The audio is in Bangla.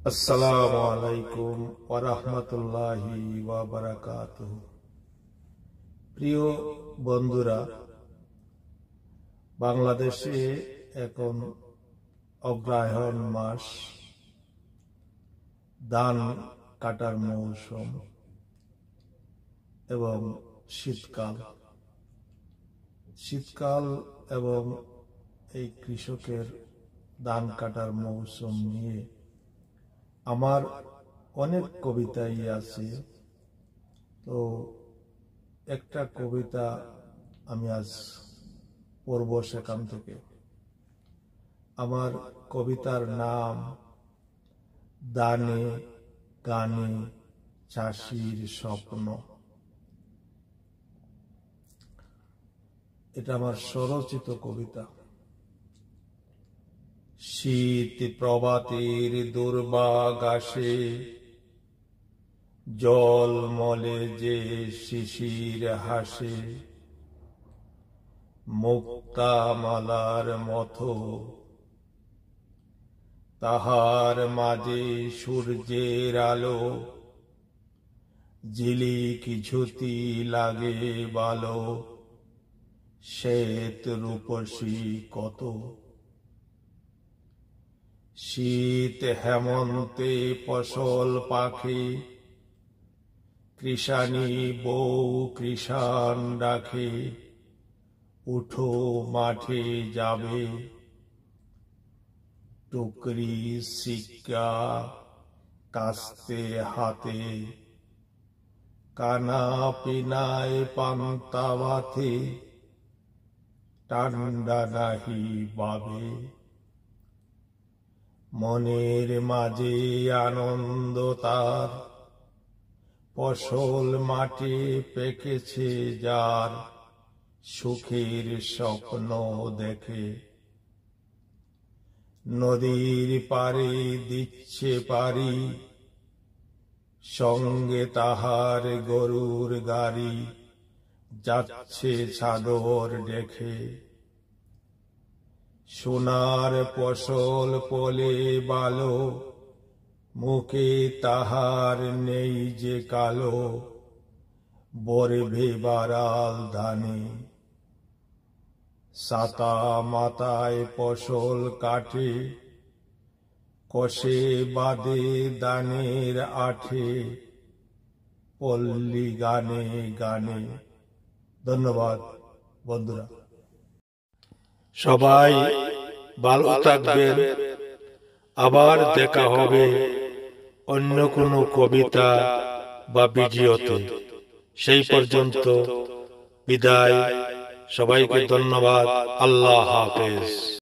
আসসালামু আলাইকুম ওয়া রাহমাতুল্লাহি ওয়া বারাকাতুহু। প্রিয় বন্ধুরা, বাংলাদেশে এখন অগ্রহায়ণ মাস, ধান কাটার মৌসুম এবং শীতকাল এবং এই কৃষকের ধান কাটার মৌসুম নিয়ে আমার অনেক কবিতাই আছে। তো একটা কবিতা আমি আজ পড়ব সেখান থেকে। আমার কবিতার নাম দানে গানে চাষির স্বপ্ন। এটা আমার স্বরচিত কবিতা। শীত প্রভাতের দুর্বাগ আসে, জল মলে যে শিশির হাসে, মুক্তা মালার মতো তাহার মাঝে সূর্যের আলো, ঝিলিক ঝুতি লাগে বালো, শ্বেত রূপসী কত। শীত হেমন্তে ফসল পাখি, কৃষানি বউ কৃষান ডাকে, উঠো মাঠে যাবে, টুকরি সিক্কা কাস্তে হাতে, কানা পিনায় পান্তা ভাতে, ঠান্ডা নাহি বাবে। মনের মাঝে আনন্দ তার, ফসল মাঠে পেকেছে যার, সুখের স্বপ্ন দেখে। নদীর পারে দিচ্ছে পারি, সঙ্গে তাহার গরুর গাড়ি, যাচ্ছে চাদর দেখে। সোনার ফসল পলে বালো, মুখে তাহার নেই যে কালো, বরভে বারাল ধানে। ছাতা মাথায় ফসল কাটে, কষে বাঁধে দানের আঠে, পল্লী গানে গানে। ধন্যবাদ বন্ধুরা, সবাই ভালো থাকবেন। আবার দেখা হবে অন্য কোনো কবিতা বা ভিডিওতে। সেই পর্যন্ত বিদায়। সবাইকে ধন্যবাদ। আল্লাহ হাফেজ।